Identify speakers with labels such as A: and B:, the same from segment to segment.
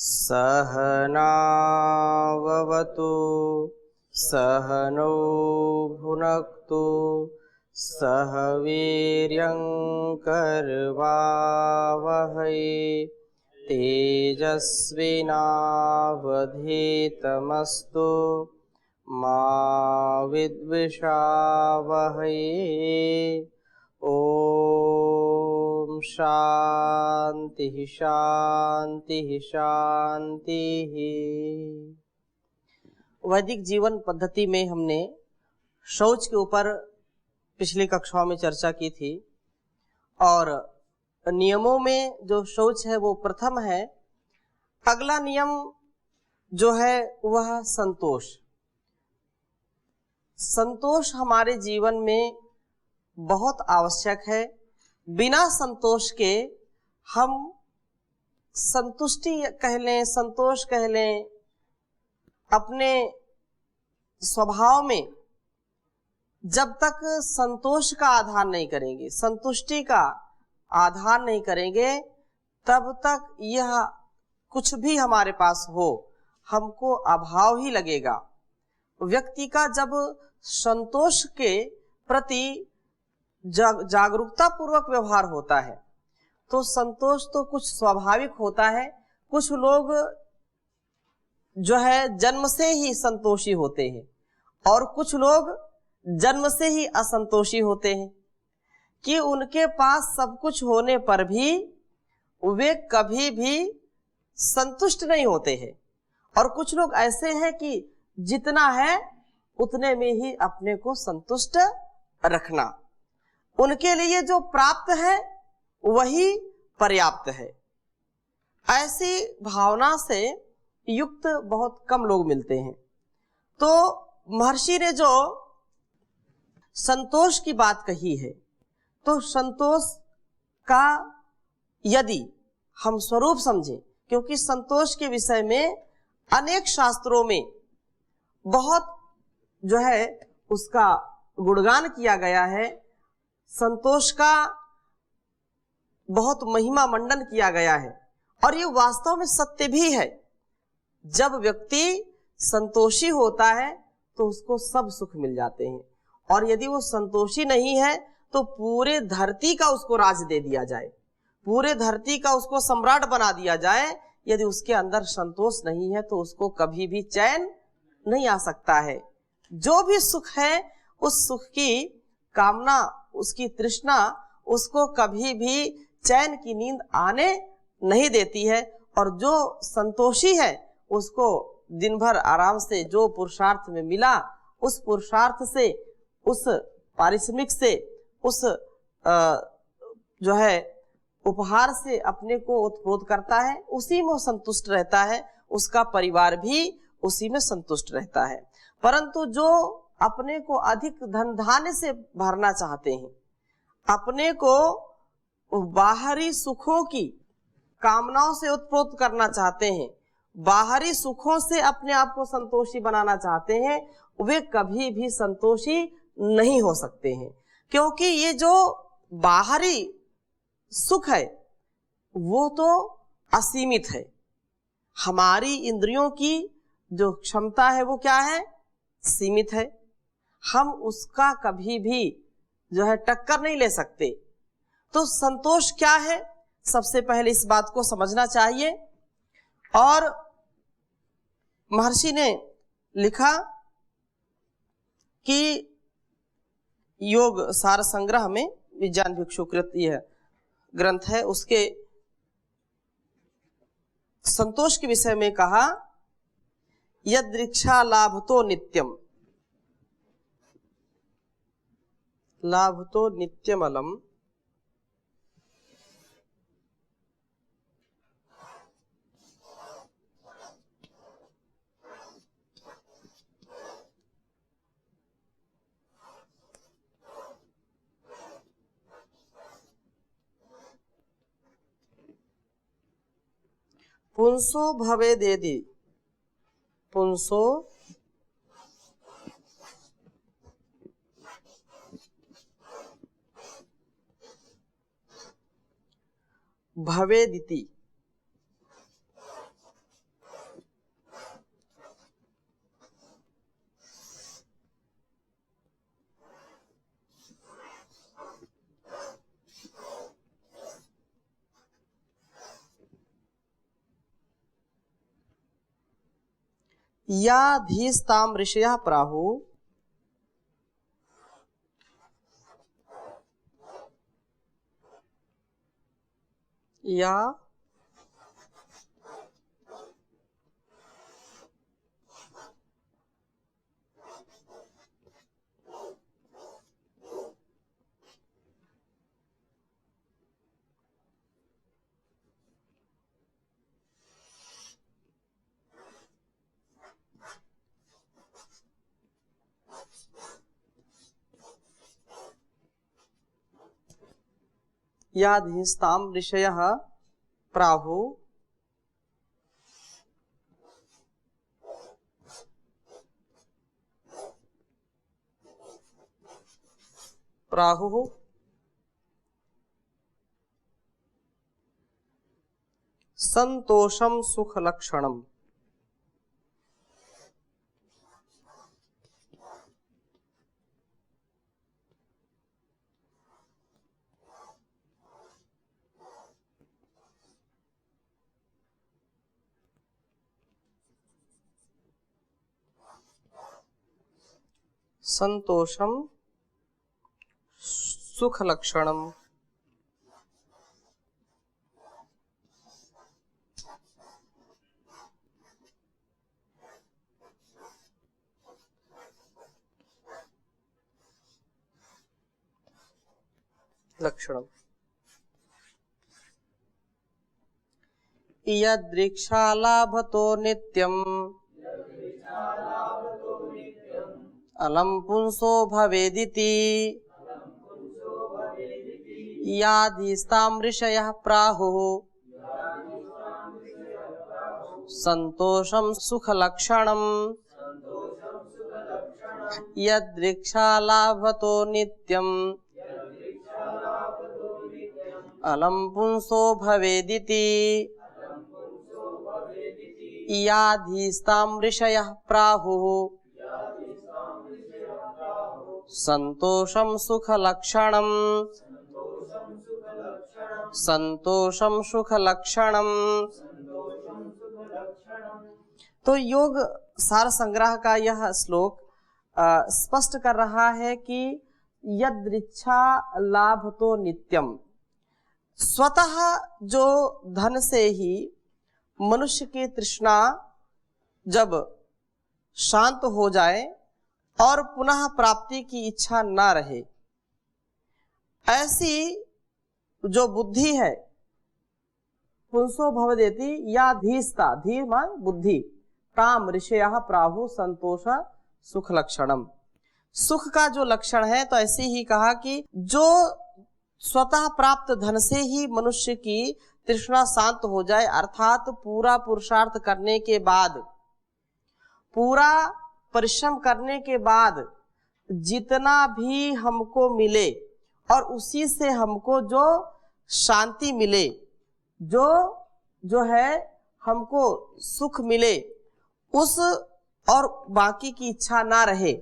A: सहनाववतु सहनौ भुनक्तु सह वीर्यङ्करवावहै तेजस्विनावधीतमस्तु मा विद्विषावहै। ओम शांति शांति शांति। वैदिक जीवन पद्धति में हमने शौच के ऊपर पिछली कक्षाओं में चर्चा की थी और नियमों में जो शौच है वो प्रथम है। अगला नियम जो है वह संतोष। संतोष हमारे जीवन में बहुत आवश्यक है। बिना संतोष के हम संतुष्टि कह लें, संतोष कह लें, अपने स्वभाव में जब तक संतोष का आधार नहीं करेंगे, संतुष्टि का आधार नहीं करेंगे, तब तक यह कुछ भी हमारे पास हो हमको अभाव ही लगेगा। व्यक्ति का जब संतोष के प्रति जागरूकता पूर्वक व्यवहार होता है तो संतोष तो कुछ स्वाभाविक होता है। कुछ लोग जो है जन्म से ही संतोषी होते हैं और कुछ लोग जन्म से ही असंतोषी होते हैं कि उनके पास सब कुछ होने पर भी वे कभी भी संतुष्ट नहीं होते हैं। और कुछ लोग ऐसे हैं कि जितना है उतने में ही अपने को संतुष्ट रखना, उनके लिए जो प्राप्त है वही पर्याप्त है। ऐसी भावना से युक्त बहुत कम लोग मिलते हैं। तो महर्षि ने जो संतोष की बात कही है, तो संतोष का यदि हम स्वरूप समझें, क्योंकि संतोष के विषय में अनेक शास्त्रों में बहुत जो है उसका गुणगान किया गया है, संतोष का बहुत महिमा मंडन किया गया है और ये वास्तव में सत्य भी है। जब व्यक्ति संतोषी होता है तो उसको सब सुख मिल जाते हैं और यदि वो संतोषी नहीं है तो पूरे धरती का उसको राज दे दिया जाए, पूरे धरती का उसको सम्राट बना दिया जाए, यदि उसके अंदर संतोष नहीं है तो उसको कभी भी चैन नहीं आ सकता है। जो भी सुख है उस सुख की कामना, उसकी तृष्णा उसको कभी भी चैन की नींद आने नहीं देती है। और जो संतोषी है उसको दिन भर आराम से जो पुरुषार्थ में मिला उस पुरुषार्थ से, उस पारिश्रमिक से, उस जो है उपहार से अपने को ओतप्रोत करता है, उसी में संतुष्ट रहता है, उसका परिवार भी उसी में संतुष्ट रहता है। परंतु जो अपने को अधिक धन धान्य से भरना चाहते हैं, अपने को बाहरी सुखों की कामनाओं से उत्प्रोत करना चाहते हैं, बाहरी सुखों से अपने आप को संतोषी बनाना चाहते हैं, वे कभी भी संतोषी नहीं हो सकते हैं। क्योंकि ये जो बाहरी सुख है वो तो असीमित है। हमारी इंद्रियों की जो क्षमता है वो क्या है? सीमित है। हम उसका कभी भी जो है टक्कर नहीं ले सकते। तो संतोष क्या है, सबसे पहले इस बात को समझना चाहिए। और महर्षि ने लिखा कि योग सार संग्रह में, विज्ञान भिक्षुकृत यह ग्रंथ है, उसके संतोष के विषय में कहा, यदृक्षा लाभतो नित्यम, लाभतो नित्यमलम, पुंसो भवेदेदि, पुंसो भवेदिति, या धीस्ताम ऋषयः प्राहुः या याधीस्ताम ऋषयः प्राहुः संतोषम सुख लक्षणम। संतोषम सुख लक्षणम। लक्षणम यदृक्षालाभतो नित्यम् अलम पुंसो भवेदिति याधीस्ताम ऋषयः प्राहुः संतोषम सुख लक्षणम् यदृक्षालाभतो नित्यम् अलम पुंसो भवेदिति याधीस्ताम ऋषयः प्राहुः संतोषम सुख लक्षणम। संतोषम सुख लक्षणम। तो योग सार संग्रह का यह श्लोक स्पष्ट कर रहा है कि यदृच्छा लाभ तो नित्यम, स्वतः जो धन से ही मनुष्य की तृष्णा जब शांत हो जाए और पुनः प्राप्ति की इच्छा ना रहे, ऐसी जो बुद्धि है पुंसो भवदेति या धीस्ता, धीर मान बुद्धि, ताम ऋषयः प्राहुः संतोष सुख लक्षणम। सुख का जो लक्षण है, तो ऐसे ही कहा कि जो स्वतः प्राप्त धन से ही मनुष्य की तृष्णा शांत हो जाए, अर्थात पूरा पुरुषार्थ करने के बाद, पूरा परिश्रम करने के बाद जितना भी हमको मिले और उसी से हमको जो शांति मिले, जो है हमको सुख मिले, उस और बाकी की इच्छा ना रहे,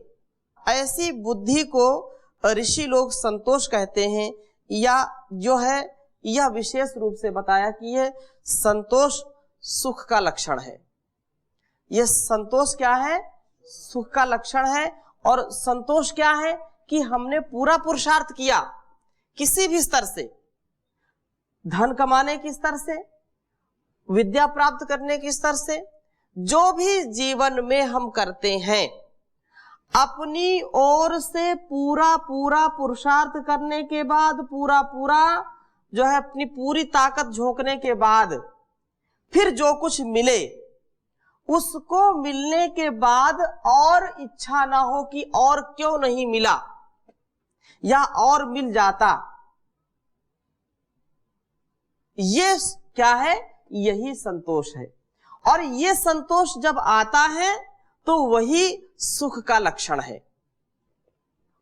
A: ऐसी बुद्धि को ऋषि लोग संतोष कहते हैं। या जो है यह विशेष रूप से बताया कि यह संतोष सुख का लक्षण है। यह संतोष क्या है? सुख का लक्षण है। और संतोष क्या है कि हमने पूरा पुरुषार्थ किया, किसी भी स्तर से, धन कमाने के स्तर से, विद्या प्राप्त करने के स्तर से, जो भी जीवन में हम करते हैं, अपनी ओर से पूरा पुरुषार्थ करने के बाद, पूरा जो है अपनी पूरी ताकत झोंकने के बाद, फिर जो कुछ मिले, उसको मिलने के बाद और इच्छा ना हो कि और क्यों नहीं मिला या और मिल जाता। ये क्या है? यही संतोष है। और ये संतोष जब आता है तो वही सुख का लक्षण है,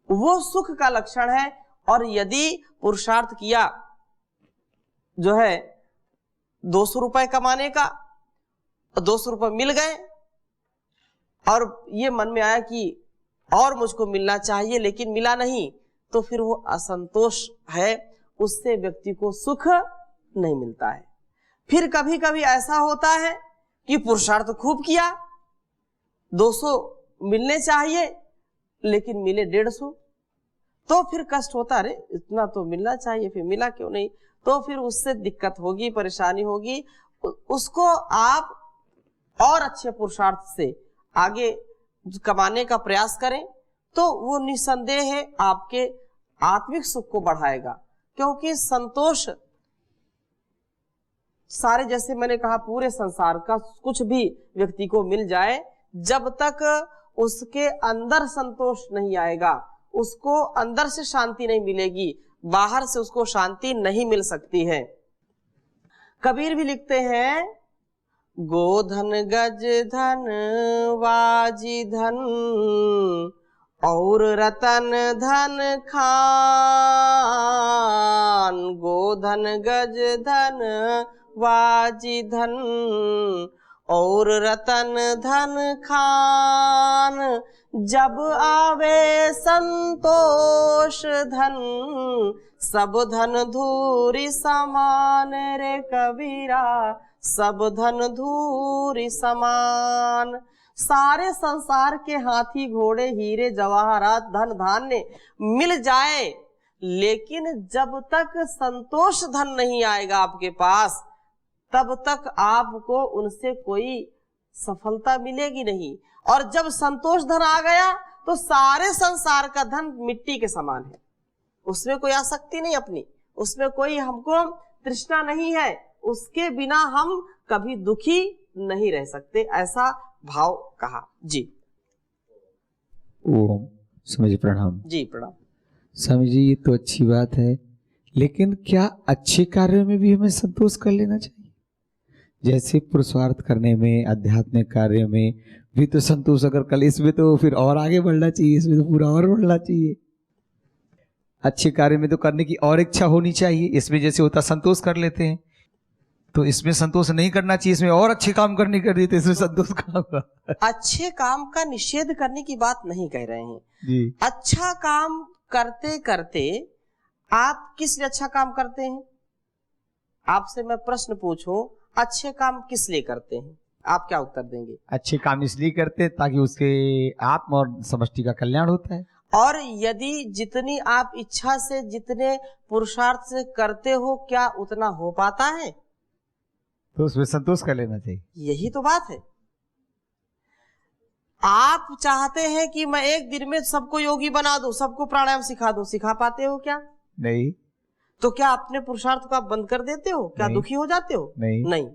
A: वो सुख का लक्षण है। और यदि पुरुषार्थ किया जो है 200 रुपए कमाने का, 200 रुपए मिल गए और ये मन में आया कि और मुझको मिलना चाहिए लेकिन मिला नहीं, तो फिर वो असंतोष है, उससे व्यक्ति को सुख नहीं मिलता है। फिर कभी कभी ऐसा होता है कि पुरुषार्थ खूब किया, 200 मिलने चाहिए लेकिन मिले 150, तो फिर कष्ट होता, अरे इतना तो मिलना चाहिए, फिर मिला क्यों नहीं, तो फिर उससे दिक्कत होगी, परेशानी होगी। उसको आप और अच्छे पुरुषार्थ से आगे कमाने का प्रयास करें तो वो निसंदेह है आपके आत्मिक सुख को बढ़ाएगा। क्योंकि संतोष सारे, जैसे मैंने कहा, पूरे संसार का कुछ भी व्यक्ति को मिल जाए, जब तक उसके अंदर संतोष नहीं आएगा, उसको अंदर से शांति नहीं मिलेगी, बाहर से उसको शांति नहीं मिल सकती है। कबीर भी लिखते हैं, गोधन गज धन वाजी धन और रतन धन खान, गोधन गज धन वाजी धन और रतन धन खान, जब आवे संतोष धन सब धन धूरी समान रे कबीरा, सब धन धूरी समान। सारे संसार के हाथी घोड़े हीरे जवाहरात धन धान्य मिल जाए, लेकिन जब तक संतोष धन नहीं आएगा आपके पास, तब तक आपको उनसे कोई सफलता मिलेगी नहीं। और जब संतोष धन आ गया तो सारे संसार का धन मिट्टी के समान है, उसमें कोई आसक्ति नहीं अपनी, उसमें कोई हमको तृष्णा नहीं है, उसके बिना हम कभी दुखी नहीं रह सकते, ऐसा भाव कहा। जी
B: ओम स्वामी जी प्रणाम।
A: जी प्रणाम।
B: स्वामी जी, ये तो अच्छी बात है, लेकिन क्या अच्छे कार्यों में भी हमें संतोष कर लेना चाहिए? जैसे पुरुषार्थ करने में, आध्यात्मिक कार्य में भी तो संतोष अगर कर, इसमें तो फिर और आगे बढ़ना चाहिए, इसमें तो पूरा और बढ़ना चाहिए। अच्छे कार्य में तो करने की और इच्छा होनी चाहिए, इसमें जैसे होता संतोष कर लेते हैं, तो इसमें संतोष नहीं करना चाहिए, इसमें और अच्छे काम करने कर देते, इसमें संतोष कहाँ हुआ?
A: अच्छे काम का निषेध करने की बात नहीं कह रहे हैं
B: जी।
A: अच्छा काम करते करते आप किस लिए अच्छा काम करते हैं? आपसे मैं प्रश्न पूछूं, अच्छे काम किस लिए करते हैं? आप क्या उत्तर देंगे?
B: अच्छे काम इसलिए करते हैं ताकि उसके आत्म और समष्टि का कल्याण होता है।
A: और यदि जितनी आप इच्छा से, जितने पुरुषार्थ से करते हो, क्या उतना हो पाता है?
B: तो उसमें संतोष कर लेना चाहिए।
A: यही तो बात है। आप चाहते हैं कि मैं एक दिन में सबको योगी बना दूं, सबको प्राणायाम सिखा दूं, सिखा पाते हो क्या?
B: नहीं।
A: तो क्या अपने पुरुषार्थ को आप बंद कर देते हो? क्या दुखी हो जाते हो?
B: नहीं।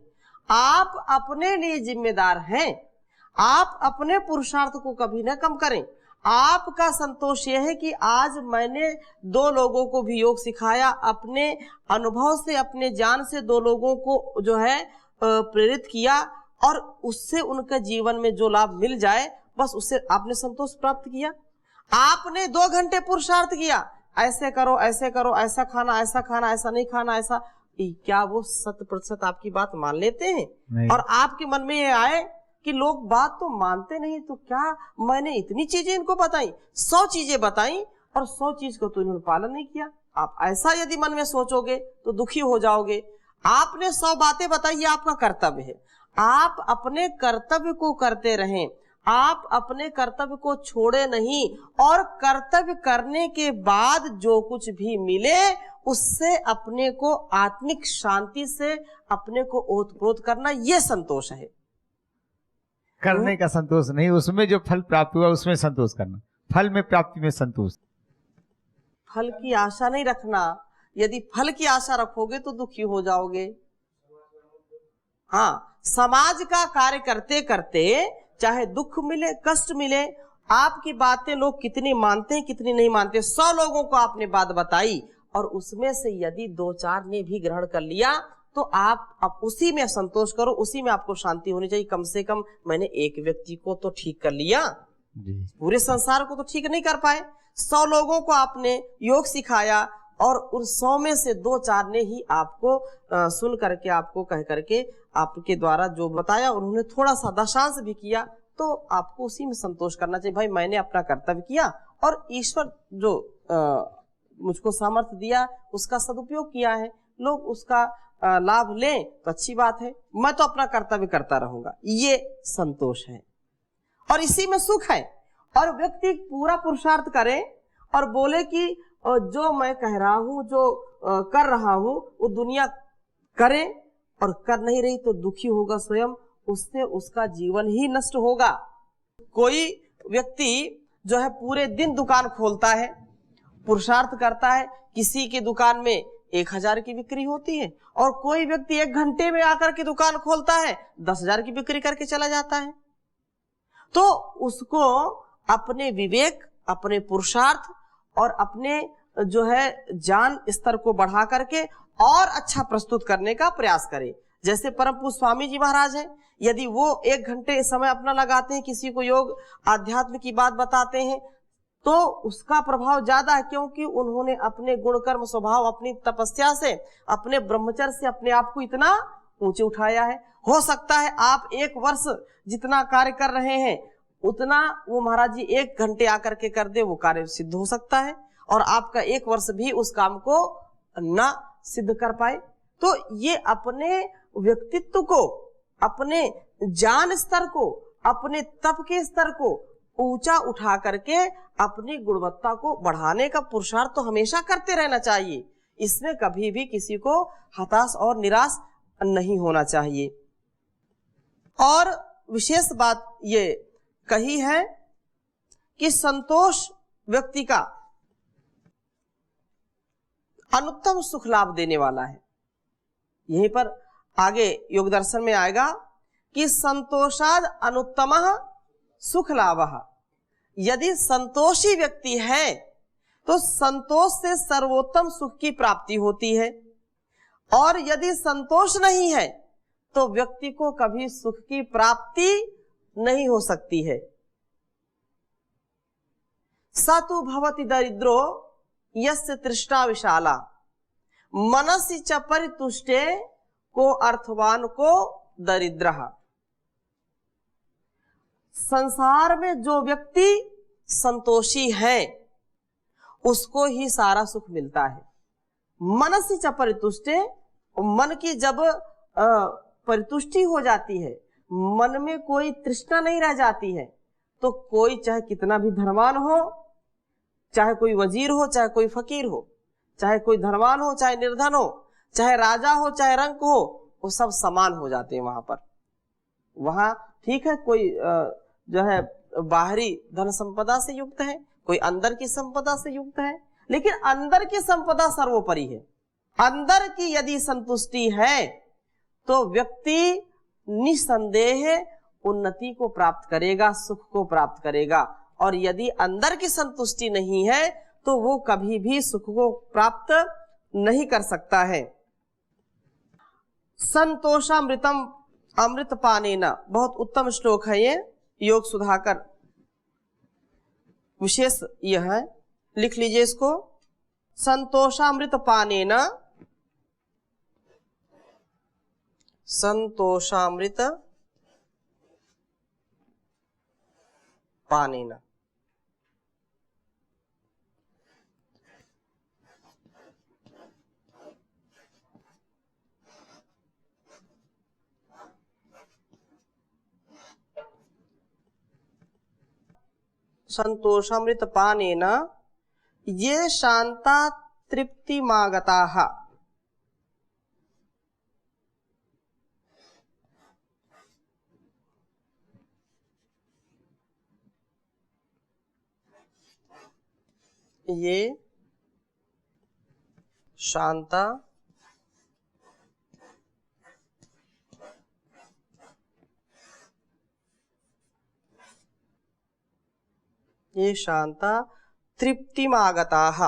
A: आप अपने लिए जिम्मेदार हैं, आप अपने पुरुषार्थ को कभी न कम करें। आपका संतोष यह है कि आज मैंने 2 लोगों को भी योग सिखाया, अपने अनुभव से, अपने ज्ञान से 2 लोगों को जो है प्रेरित किया, और उससे उनके जीवन में जो लाभ मिल जाए, बस उससे आपने संतोष प्राप्त किया। आपने 2 घंटे पुरुषार्थ किया, ऐसे करो, ऐसे करो, ऐसा खाना, ऐसा खाना, ऐसा नहीं खाना, ऐसा, क्या वो 100% आपकी बात मान लेते हैं?
B: नहीं।
A: और आपके मन में ये आए कि लोग बात तो मानते नहीं, तो क्या मैंने इतनी चीजें इनको बताई, 100 चीजें बताई और 100 चीज को तो इन्होंने पालन नहीं किया। आप ऐसा यदि मन में सोचोगे तो दुखी हो जाओगे। आपने 100 बातें बताई, ये आपका कर्तव्य है, आप अपने कर्तव्य को करते रहें, आप अपने कर्तव्य को छोड़े नहीं, और कर्तव्य करने के बाद जो कुछ भी मिले उससे अपने को आत्मिक शांति से अपने को ओतप्रोत करना, ये संतोष है।
B: करने का संतोष नहीं, उसमें जो फल प्राप्त हुआ उसमें संतोष करना, फल में प्राप्ति में संतोष।
A: फल की आशा नहीं रखना, यदि फल की आशा रखोगे तो दुखी हो जाओगे। हाँ, समाज का कार्य करते करते चाहे दुख मिले, कष्ट मिले, आपकी बातें लोग कितनी मानते हैं कितनी नहीं मानते, 100 लोगों को आपने बात बताई और उसमें से यदि 2-4 ने भी ग्रहण कर लिया तो आप उसी में संतोष करो, उसी में आपको शांति होनी चाहिए। कम से कम मैंने एक व्यक्ति को तो ठीक कर लिया, पूरे संसार को तो ठीक नहीं कर पाए। 100 लोगों को आपने योग सिखाया और उन 100 में से 2-4 ने ही आपको सुन करके, आपको कह करके, आपके द्वारा जो बताया उन्होंने थोड़ा सा दशांश भी किया, तो आपको उसी में संतोष करना चाहिए। भाई मैंने अपना कर्तव्य किया और ईश्वर जो मुझको सामर्थ्य दिया उसका सदुपयोग किया है, लोग उसका लाभ लें तो अच्छी बात है, मैं तो अपना कर्तव्य करता रहूंगा, ये संतोष है। और इसी में सुख है। और व्यक्ति पूरा पुरुषार्थ करे और बोले कि जो मैं कह रहा हूं, जो कर रहा हूं, वो दुनिया करे, और कर नहीं रही तो दुखी होगा स्वयं, उससे उसका जीवन ही नष्ट होगा। कोई व्यक्ति जो है पूरे दिन दुकान खोलता है, पुरुषार्थ करता है, किसी की दुकान में 1000 की बिक्री होती है, और कोई व्यक्ति 1 घंटे में आकर के दुकान खोलता है, 10,000 की बिक्री करके चला जाता है। तो उसको अपने विवेक, अपने पुरुषार्थ और अपने जो है ज्ञान स्तर को बढ़ा करके और अच्छा प्रस्तुत करने का प्रयास करे। जैसे परम पूज्य स्वामी जी महाराज हैं, यदि वो 1 घंटे समय अपना लगाते हैं, किसी को योग आध्यात्म की बात बताते हैं, तो उसका प्रभाव ज्यादा है, क्योंकि उन्होंने अपने गुण कर्म स्वभाव, अपनी तपस्या से, अपने ब्रह्मचर्य से अपने आप को इतना ऊंचे उठाया है। हो सकता है आप 1 वर्ष जितना कार्य कर रहे हैं उतना वो महाराज जी 1 घंटे आकर के कर दे, वो कार्य सिद्ध हो सकता है, और आपका 1 वर्ष भी उस काम को ना सिद्ध कर पाए। तो ये अपने व्यक्तित्व को, अपने ज्ञान स्तर को, अपने तप के स्तर को ऊंचा उठा करके अपनी गुणवत्ता को बढ़ाने का पुरुषार्थ तो हमेशा करते रहना चाहिए। इसमें कभी भी किसी को हताश और निराश नहीं होना चाहिए। और विशेष बात ये कही है कि संतोष व्यक्ति का अनुत्तम सुख लाभ देने वाला है। यहीं पर आगे योग दर्शन में आएगा कि संतोषाद अनुत्तमः सुख लाभः। यदि संतोषी व्यक्ति है तो संतोष से सर्वोत्तम सुख की प्राप्ति होती है, और यदि संतोष नहीं है तो व्यक्ति को कभी सुख की प्राप्ति नहीं हो सकती है। सतु भवति दरिद्रो यस्य तृष्णा विशाला मनसि च परितुष्टे को अर्थवान को दरिद्रः। संसार में जो व्यक्ति संतोषी है उसको ही सारा सुख मिलता है। मनसि च परितुष्टे, मन की जब परितुष्टि हो जाती है, मन में कोई तृष्णा नहीं रह जाती है, तो कोई चाहे कितना भी धनवान हो, चाहे कोई वजीर हो, चाहे कोई फकीर हो, चाहे कोई धनवान हो, चाहे निर्धन हो, चाहे राजा हो, चाहे रंक हो, वो सब समान हो जाते हैं वहां पर। वहां ठीक है, कोई जो है बाहरी धन संपदा से युक्त है, कोई अंदर की संपदा से युक्त है, लेकिन अंदर की संपदा सर्वोपरि है। अंदर की यदि संतुष्टि है तो व्यक्ति निसंदेह उन्नति को प्राप्त करेगा, सुख को प्राप्त करेगा। और यदि अंदर की संतुष्टि नहीं है तो वो कभी भी सुख को प्राप्त नहीं कर सकता है। संतोषामृतम अमृत पानेन, बहुत उत्तम श्लोक है ये, योग सुधाकर विशेष यह है, लिख लीजिए इसको। संतोषामृत पानेन, संतोषामृत पानेन। संतोषामृत पानेन ये शांता तृप्तिमागताः। ये शांता तृप्तिमागताः।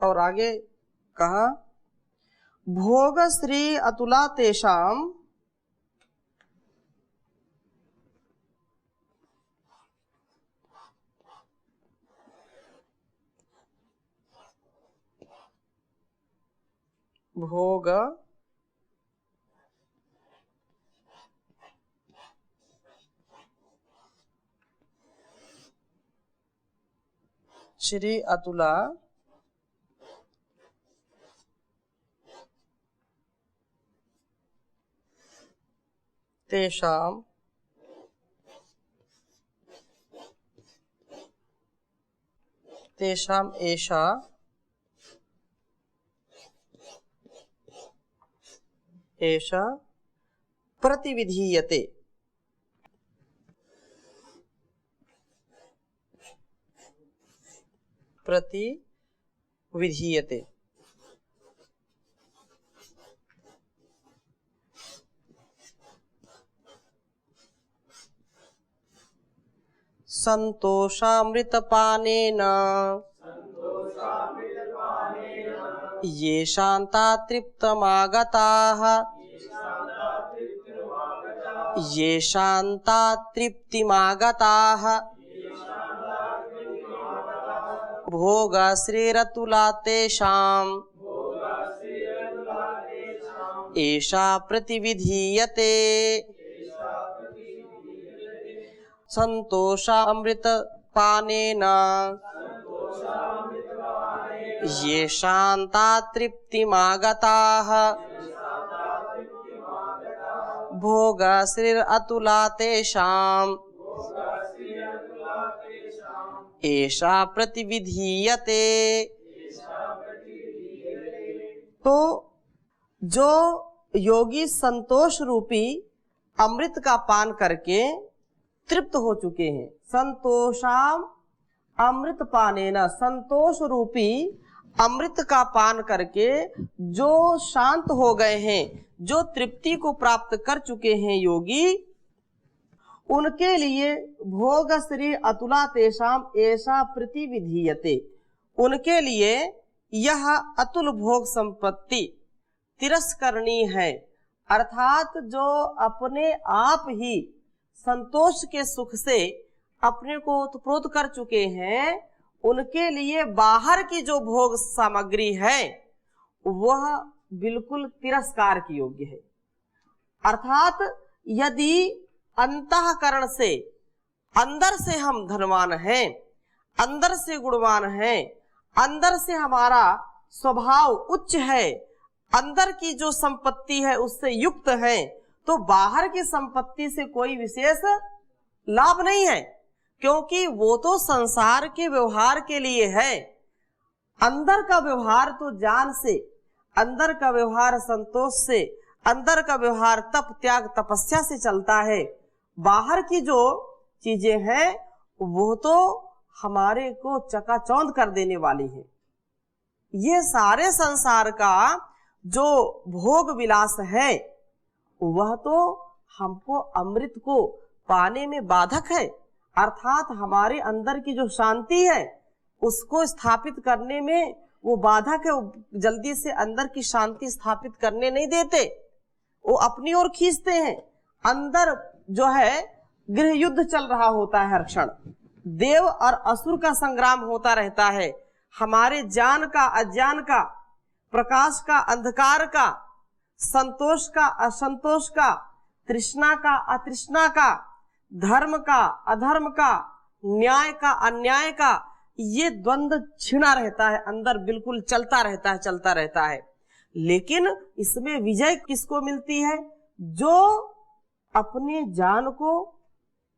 A: और आगे कहा, भोग श्री अतुला तेषाम भोग श्री अतुला तेषां एषा प्रतिविधीयते। संतोषामृतपानेन ये शान्ता तृप्तमागताः भोगश्रीरतुला तेषाम् एषा प्रतिविधीयते। संतोषामृतपानेन ये शान्ता तृप्तिमागताः भोगश्रीरतुला तेषाम् एषा प्रतिविधीयते। तो जो योगी संतोष रूपी अमृत का पान करके तृप्त हो चुके हैं, संतोषाम अमृत पानेन, संतोष रूपी अमृत का पान करके जो शांत हो गए हैं, जो तृप्ति को प्राप्त कर चुके हैं योगी, उनके लिए भोग श्री अतुला तेषाम ऐसा प्रतिविधीयते, उनके लिए यह अतुल भोग संपत्ति तिरस्करणीय है। अर्थात जो अपने आप ही संतोष के सुख से अपने को ओतप्रोत कर चुके हैं, उनके लिए बाहर की जो भोग सामग्री है वह बिल्कुल तिरस्कार की योग्य है। अर्थात यदि अंतःकरण से, अंदर से हम धनवान हैं, अंदर से गुणवान हैं, अंदर से हमारा स्वभाव उच्च है, अंदर की जो संपत्ति है उससे युक्त है, तो बाहर की संपत्ति से कोई विशेष लाभ नहीं है, क्योंकि वो तो संसार के व्यवहार के लिए है। अंदर का व्यवहार तो ज्ञान से, अंदर का व्यवहार संतोष से, अंदर का व्यवहार तप त्याग तपस्या से चलता है। बाहर की जो चीजें हैं वो तो हमारे को चकाचौंध कर देने वाली है। ये सारे संसार का जो भोग विलास है वह तो हमको अमृत को पाने में बाधक है। अर्थात हमारे अंदर की जो शांति है उसको स्थापित करने में वो बाधक है, वो जल्दी से अंदर की शांति स्थापित करने नहीं देते, वो अपनी ओर खींचते हैं। अंदर जो है गृह युद्ध चल रहा होता है, हर क्षण देव और असुर का संग्राम होता रहता है। हमारे ज्ञान का अज्ञान का, प्रकाश का अंधकार का, संतोष का असंतोष का, तृष्णा का अतृष्णा का, धर्म का अधर्म का, न्याय का अन्याय का, ये द्वंद्व छिड़ा रहता है, अंदर बिल्कुल चलता रहता है। लेकिन इसमें विजय किसको मिलती है? जो अपने ज्ञान को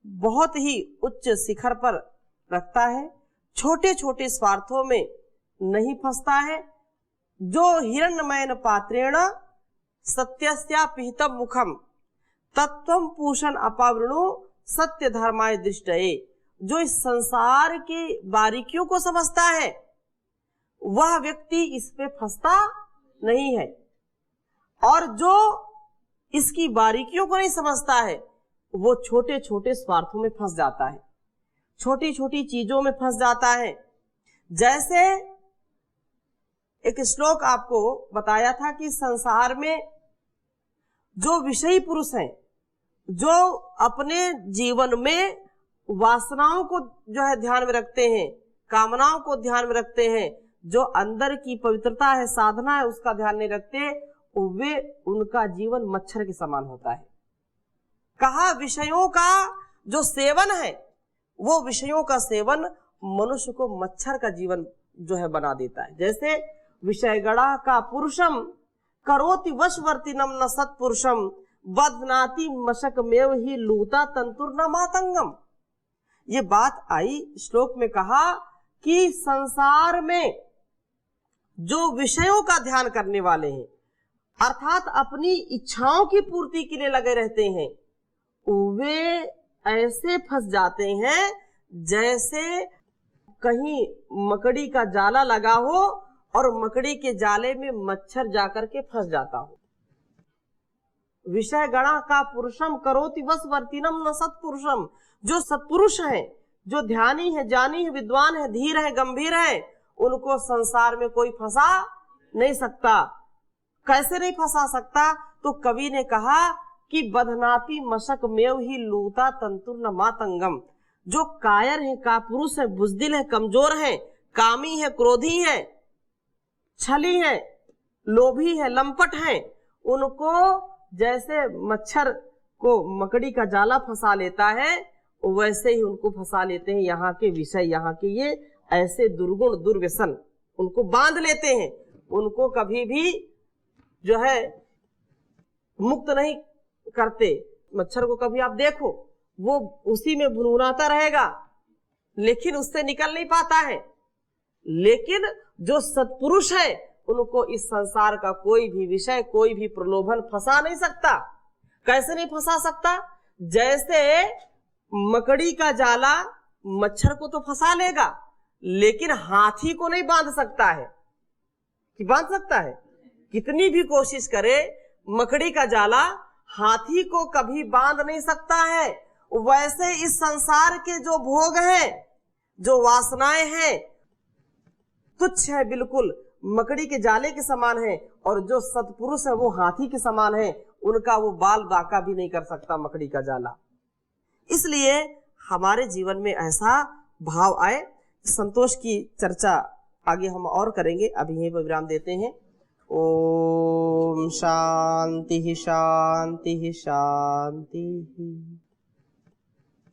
A: बहुत ही उच्च शिखर पर रखता है, छोटे छोटे स्वार्थों में नहीं फंसता है, जो हिरण्मयन पात्रेण सत्यस्या पिहितम मुखम तत्वम पूषण अपावृणु सत्य धर्माय दृष्टये, जो इस संसार की बारीकियों को समझता है वह व्यक्ति इस पे फंसता नहीं है, और जो इसकी बारीकियों को नहीं समझता है वो छोटे छोटे स्वार्थों में फंस जाता है, छोटी छोटी चीजों में फंस जाता है। जैसे एक श्लोक आपको बताया था कि संसार में जो विषयी पुरुष हैं, जो अपने जीवन में वासनाओं को जो है ध्यान में रखते हैं, कामनाओं को ध्यान में रखते हैं, जो अंदर की पवित्रता है, साधना है, उसका ध्यान नहीं रखते, वे उनका जीवन मच्छर के समान होता है। कहा विषयों का जो सेवन है वो विषयों का सेवन मनुष्य को मच्छर का जीवन जो है बना देता है। जैसे विषयगणा का पुरुषम करोति वशवर्तिनम न सत्पुरुषम बध्नाति मशकमेव ही लूता तंतुर न मातंगम। ये बात आई श्लोक में कहा कि संसार में जो विषयों का ध्यान करने वाले हैं अर्थात अपनी इच्छाओं की पूर्ति के लिए लगे रहते हैं, वे ऐसे फंस जाते हैं जैसे कहीं मकड़ी का जाला लगा हो और मकड़ी के जाले में मच्छर जाकर के फंस जाता हो। विषय गणा का पुरुषम करोति वशवर्तिनम न सत्पुरुषम। जो सत्पुरुष हैं, जो ध्यानी है, जानी है, विद्वान है, धीर है, गंभीर है, उनको संसार में कोई फंसा नहीं सकता। कैसे नहीं फंसा सकता? तो कवि ने कहा कि बधनाती मशक मेव ही लूता तंतुर न मातंगम। जो कायर है, कापुरुष है, बुजदिल है, कमजोर है, कामी है, क्रोधी है, छली है, लोभी है, लंपट है, उनको जैसे मच्छर को मकड़ी का जाला फंसा लेता है वैसे ही उनको फंसा लेते हैं यहाँ के विषय, यहाँ के ये ऐसे दुर्गुण दुर्व्यसन उनको बांध लेते हैं। उनको कभी भी जो है मुक्त नहीं करते। मच्छर को कभी आप देखो वो उसी में भुनभुनाता रहेगा लेकिन उससे निकल नहीं पाता है। लेकिन जो सत्पुरुष है उनको इस संसार का कोई भी विषय, कोई भी प्रलोभन फंसा नहीं सकता। कैसे नहीं फंसा सकता? जैसे मकड़ी का जाला मच्छर को तो फंसा लेगा लेकिन हाथी को नहीं बांध सकता है। कि बांध सकता है? कितनी भी कोशिश करे मकड़ी का जाला हाथी को कभी बांध नहीं सकता है। वैसे इस संसार के जो भोग हैं, जो वासनाएं हैं, तुच्छ है, बिल्कुल मकड़ी के जाले के समान है। और जो सत्पुरुष है वो हाथी के समान है, उनका वो बाल बांका भी नहीं कर सकता मकड़ी का जाला। इसलिए हमारे जीवन में ऐसा भाव आए। संतोष की चर्चा आगे हम और करेंगे, अभी यहीं पर विराम देते हैं। ओम शांति शांति शांति।